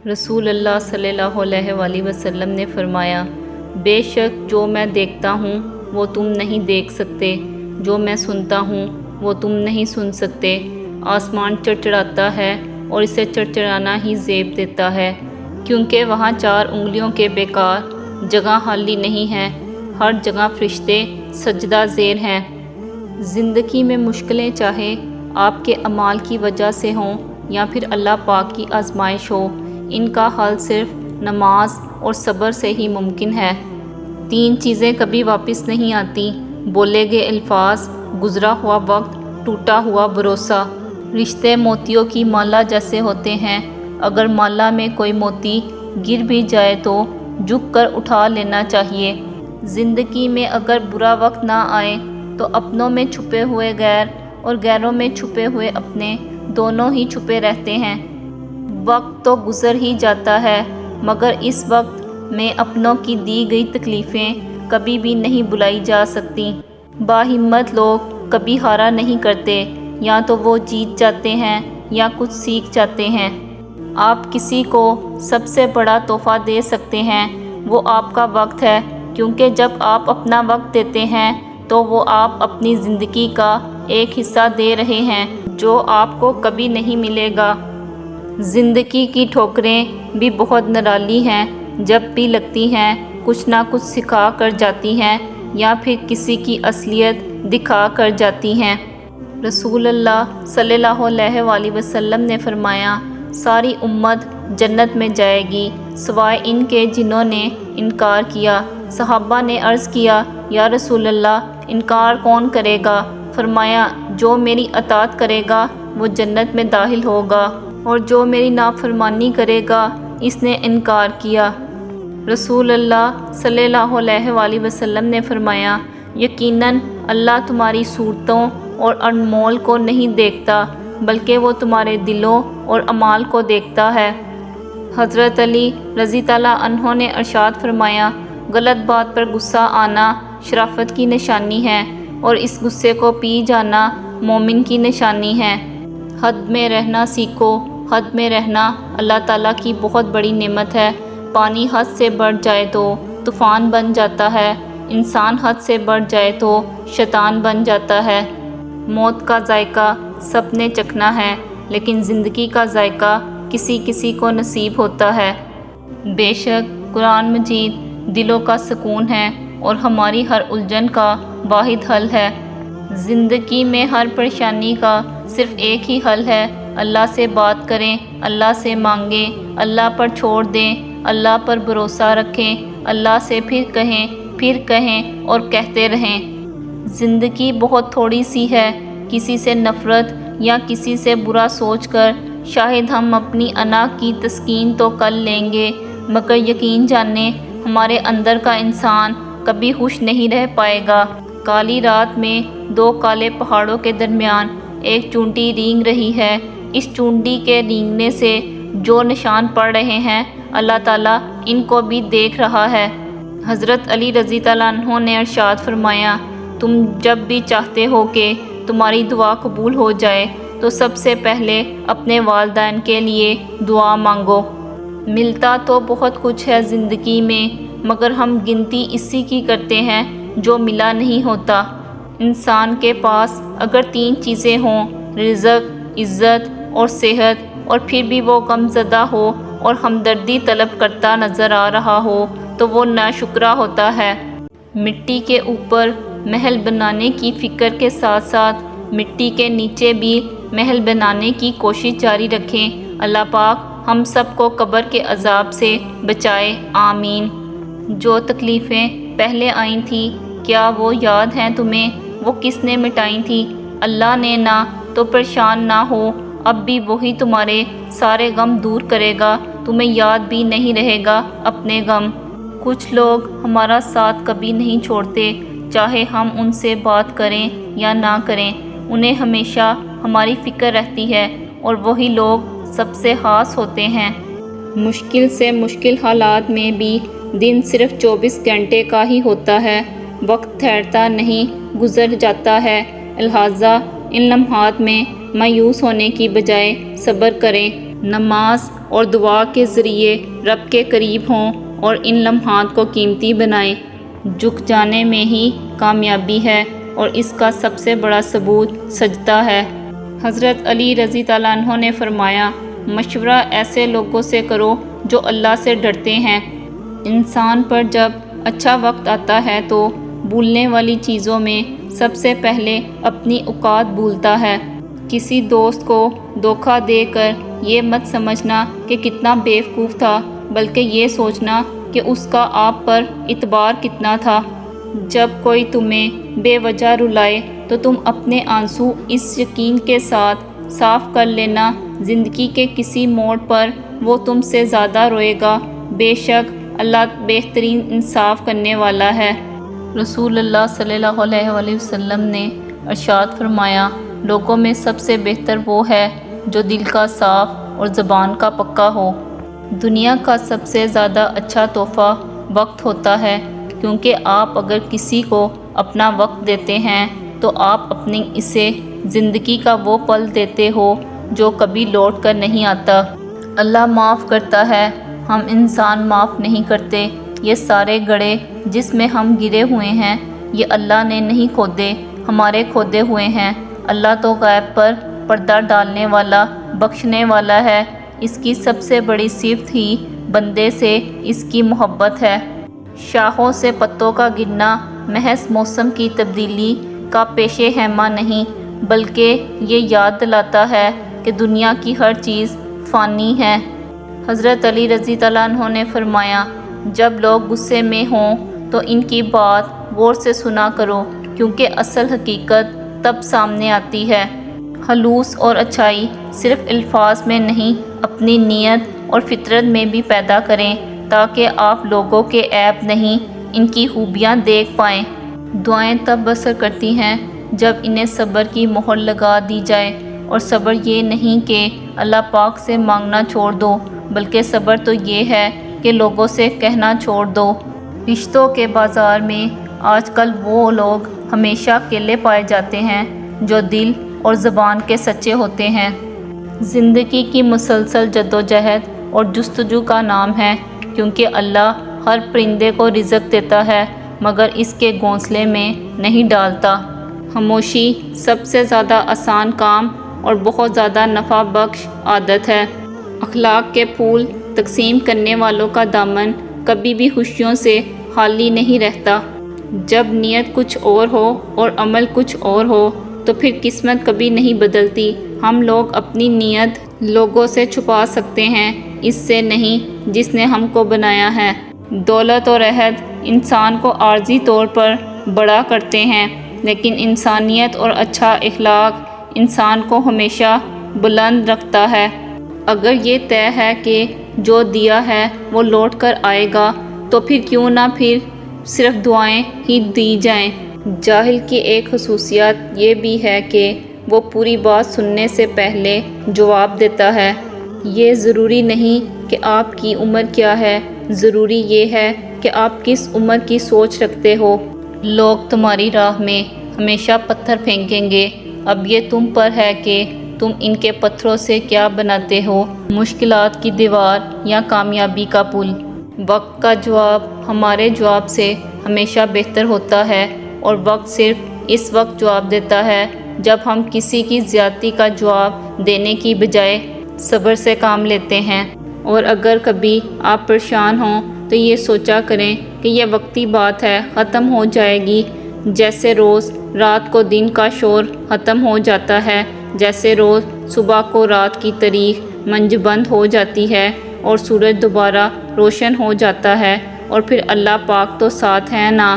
رسول اللہ صلی اللہ علیہ وآلہ وسلم نے فرمایا، بے شک جو میں دیکھتا ہوں وہ تم نہیں دیکھ سکتے، جو میں سنتا ہوں وہ تم نہیں سن سکتے۔ آسمان چڑچڑاتا ہے اور اسے چڑچڑانا ہی زیب دیتا ہے، کیونکہ وہاں 4 انگلیوں کے بیکار جگہ خالی نہیں ہے، ہر جگہ فرشتے سجدہ زیر ہیں۔ زندگی میں مشکلیں چاہے آپ کے اعمال کی وجہ سے ہوں یا پھر اللہ پاک کی آزمائش ہو، ان کا حل صرف نماز اور صبر سے ہی ممکن ہے۔ 3 چیزیں کبھی واپس نہیں آتی: بولے گئے الفاظ، گزرا ہوا وقت، ٹوٹا ہوا بھروسہ۔ رشتے موتیوں کی مالا جیسے ہوتے ہیں، اگر مالا میں کوئی موتی گر بھی جائے تو جھک کر اٹھا لینا چاہیے۔ زندگی میں اگر برا وقت نہ آئے تو اپنوں میں چھپے ہوئے غیر اور غیروں میں چھپے ہوئے اپنے، دونوں ہی چھپے رہتے ہیں۔ وقت تو گزر ہی جاتا ہے، مگر اس وقت میں اپنوں کی دی گئی تکلیفیں کبھی بھی نہیں بھلائی جا سکتی۔ باہمت لوگ کبھی ہارا نہیں کرتے، یا تو وہ جیت جاتے ہیں یا کچھ سیکھ جاتے ہیں۔ آپ کسی کو سب سے بڑا تحفہ دے سکتے ہیں، وہ آپ کا وقت ہے، کیونکہ جب آپ اپنا وقت دیتے ہیں تو وہ آپ اپنی زندگی کا ایک حصہ دے رہے ہیں جو آپ کو کبھی نہیں ملے گا۔ زندگی کی ٹھوکریں بھی بہت نرالی ہیں، جب بھی لگتی ہیں کچھ نہ کچھ سکھا کر جاتی ہیں یا پھر کسی کی اصلیت دکھا کر جاتی ہیں۔ رسول اللہ صلی اللہ علیہ وآلہ وسلم نے فرمایا، ساری امت جنت میں جائے گی سوائے ان کے جنہوں نے انکار کیا۔ صحابہ نے عرض کیا، یا رسول اللہ انکار کون کرے گا؟ فرمایا، جو میری اطاعت کرے گا وہ جنت میں داخل ہوگا، اور جو میری نافرمانی کرے گا اس نے انکار کیا۔ رسول اللہ صلی اللہ علیہ وآلہ وسلم نے فرمایا، یقیناً اللہ تمہاری صورتوں اور انمول کو نہیں دیکھتا، بلکہ وہ تمہارے دلوں اور اعمال کو دیکھتا ہے۔ حضرت علی رضی اللہ عنہ نے ارشاد فرمایا، غلط بات پر غصہ آنا شرافت کی نشانی ہے، اور اس غصے کو پی جانا مومن کی نشانی ہے۔ حد میں رہنا سیکھو، حد میں رہنا اللہ تعالیٰ کی بہت بڑی نعمت ہے۔ پانی حد سے بڑھ جائے تو طوفان بن جاتا ہے، انسان حد سے بڑھ جائے تو شیطان بن جاتا ہے۔ موت کا ذائقہ سب نے چکھنا ہے، لیکن زندگی کا ذائقہ کسی کسی کو نصیب ہوتا ہے۔ بے شک قرآن مجید دلوں کا سکون ہے اور ہماری ہر الجھن کا واحد حل ہے۔ زندگی میں ہر پریشانی کا صرف ایک ہی حل ہے، اللہ سے بات کریں، اللہ سے مانگیں، اللہ پر چھوڑ دیں، اللہ پر بھروسہ رکھیں، اللہ سے پھر کہیں اور کہتے رہیں۔ زندگی بہت تھوڑی سی ہے، کسی سے نفرت یا کسی سے برا سوچ کر شاید ہم اپنی انا کی تسکین تو کر لیں گے، مگر یقین جانیں ہمارے اندر کا انسان کبھی خوش نہیں رہ پائے گا۔ کالی رات میں 2 کالے پہاڑوں کے درمیان ایک چونٹی رینگ رہی ہے، اس چونٹی کے رینگنے سے جو نشان پڑ رہے ہیں اللہ تعالیٰ ان کو بھی دیکھ رہا ہے۔ حضرت علی رضی اللہ عنہ نے ارشاد فرمایا، تم جب بھی چاہتے ہو کہ تمہاری دعا قبول ہو جائے تو سب سے پہلے اپنے والدین کے لیے دعا مانگو۔ ملتا تو بہت کچھ ہے زندگی میں، مگر ہم گنتی اسی کی کرتے ہیں جو ملا نہیں ہوتا۔ انسان کے پاس اگر 3 چیزیں ہوں، رزق، عزت اور صحت، اور پھر بھی وہ غم زدہ ہو اور ہمدردی طلب کرتا نظر آ رہا ہو تو وہ ناشکرا ہوتا ہے۔ مٹی کے اوپر محل بنانے کی فکر کے ساتھ ساتھ مٹی کے نیچے بھی محل بنانے کی کوشش جاری رکھیں۔ اللہ پاک ہم سب کو قبر کے عذاب سے بچائے، آمین۔ جو تکلیفیں پہلے آئی تھیں کیا وہ یاد ہیں تمہیں؟ وہ کس نے مٹائی تھی؟ اللہ نے نہ، تو پریشان نہ ہو، اب بھی وہی تمہارے سارے غم دور کرے گا، تمہیں یاد بھی نہیں رہے گا اپنے غم۔ کچھ لوگ ہمارا ساتھ کبھی نہیں چھوڑتے، چاہے ہم ان سے بات کریں یا نہ کریں، انہیں ہمیشہ ہماری فکر رہتی ہے، اور وہی لوگ سب سے خاص ہوتے ہیں۔ مشکل سے مشکل حالات میں بھی دن صرف 24 گھنٹے کا ہی ہوتا ہے، وقت ٹھہرتا نہیں، گزر جاتا ہے۔ لہٰذا ان لمحات میں مایوس ہونے کی بجائے صبر کریں، نماز اور دعا کے ذریعے رب کے قریب ہوں اور ان لمحات کو قیمتی بنائیں۔ جھک جانے میں ہی کامیابی ہے اور اس کا سب سے بڑا ثبوت سجدہ ہے۔ حضرت علی رضی اللہ عنہ نے فرمایا، مشورہ ایسے لوگوں سے کرو جو اللہ سے ڈرتے ہیں۔ انسان پر جب اچھا وقت آتا ہے تو بھولنے والی چیزوں میں سب سے پہلے اپنی اوقات بھولتا ہے۔ کسی دوست کو دھوکہ دے کر یہ مت سمجھنا کہ کتنا بیوقوف تھا، بلکہ یہ سوچنا کہ اس کا آپ پر اعتبار کتنا تھا۔ جب کوئی تمہیں بے وجہ رلائے تو تم اپنے آنسو اس یقین کے ساتھ صاف کر لینا، زندگی کے کسی موڑ پر وہ تم سے زیادہ روئے گا۔ بے شک اللہ بہترین انصاف کرنے والا ہے۔ رسول اللہ صلی اللہ علیہ وآلہ وسلم نے ارشاد فرمایا، لوگوں میں سب سے بہتر وہ ہے جو دل کا صاف اور زبان کا پکا ہو۔ دنیا کا سب سے زیادہ اچھا تحفہ وقت ہوتا ہے، کیونکہ آپ اگر کسی کو اپنا وقت دیتے ہیں تو آپ اپنی اسے زندگی کا وہ پل دیتے ہو جو کبھی لوٹ کر نہیں آتا۔ اللہ معاف کرتا ہے، ہم انسان معاف نہیں کرتے۔ یہ سارے گڑھے جس میں ہم گرے ہوئے ہیں یہ اللہ نے نہیں کھودے، ہمارے کھودے ہوئے ہیں۔ اللہ تو غیب پر پردہ ڈالنے والا، بخشنے والا ہے۔ اس کی سب سے بڑی صفت ہی بندے سے اس کی محبت ہے۔ شاخوں سے پتوں کا گرنا محض موسم کی تبدیلی کا پیش خیمہ نہیں، بلکہ یہ یاد دلاتا ہے کہ دنیا کی ہر چیز فانی ہے۔ حضرت علی رضی اللہ عنہ نے فرمایا، جب لوگ غصے میں ہوں تو ان کی بات غور سے سنا کرو، کیونکہ اصل حقیقت تب سامنے آتی ہے۔ خلوص اور اچھائی صرف الفاظ میں نہیں، اپنی نیت اور فطرت میں بھی پیدا کریں، تاکہ آپ لوگوں کے عیب نہیں، ان کی خوبیاں دیکھ پائیں۔ دعائیں تب اثر کرتی ہیں جب انہیں صبر کی مہر لگا دی جائے، اور صبر یہ نہیں کہ اللہ پاک سے مانگنا چھوڑ دو، بلکہ صبر تو یہ ہے کہ لوگوں سے کہنا چھوڑ دو۔ رشتوں کے بازار میں آج کل وہ لوگ ہمیشہ اکیلے پائے جاتے ہیں جو دل اور زبان کے سچے ہوتے ہیں۔ زندگی کی مسلسل جدوجہد اور جستجو کا نام ہے، کیونکہ اللہ ہر پرندے کو رزق دیتا ہے مگر اس کے گھونسلے میں نہیں ڈالتا۔ خاموشی سب سے زیادہ آسان کام اور بہت زیادہ نفع بخش عادت ہے۔ اخلاق کے پھول تقسیم کرنے والوں کا دامن کبھی بھی خوشیوں سے خالی نہیں رہتا۔ جب نیت کچھ اور ہو اور عمل کچھ اور ہو تو پھر قسمت کبھی نہیں بدلتی۔ ہم لوگ اپنی نیت لوگوں سے چھپا سکتے ہیں، اس سے نہیں جس نے ہم کو بنایا ہے۔ دولت اور عہد انسان کو عارضی طور پر بڑا کرتے ہیں، لیکن انسانیت اور اچھا اخلاق انسان کو ہمیشہ بلند رکھتا ہے۔ اگر یہ طے ہے کہ جو دیا ہے وہ لوٹ کر آئے گا تو پھر کیوں نہ پھر صرف دعائیں ہی دی جائیں۔ جاہل کی ایک خصوصیت یہ بھی ہے کہ وہ پوری بات سننے سے پہلے جواب دیتا ہے۔ یہ ضروری نہیں کہ آپ کی عمر کیا ہے، ضروری یہ ہے کہ آپ کس عمر کی سوچ رکھتے ہو۔ لوگ تمہاری راہ میں ہمیشہ پتھر پھینکیں گے، اب یہ تم پر ہے کہ تم ان کے پتھروں سے کیا بناتے ہو، مشکلات کی دیوار یا کامیابی کا پل۔ وقت کا جواب ہمارے جواب سے ہمیشہ بہتر ہوتا ہے، اور وقت صرف اس وقت جواب دیتا ہے جب ہم کسی کی زیادتی کا جواب دینے کی بجائے صبر سے کام لیتے ہیں۔ اور اگر کبھی آپ پریشان ہوں تو یہ سوچا کریں کہ یہ وقتی بات ہے، ختم ہو جائے گی۔ جیسے روز رات کو دن کا شور ختم ہو جاتا ہے، جیسے روز صبح کو رات کی تاریک منج بند ہو جاتی ہے اور سورج دوبارہ روشن ہو جاتا ہے، اور پھر اللہ پاک تو ساتھ ہے نا۔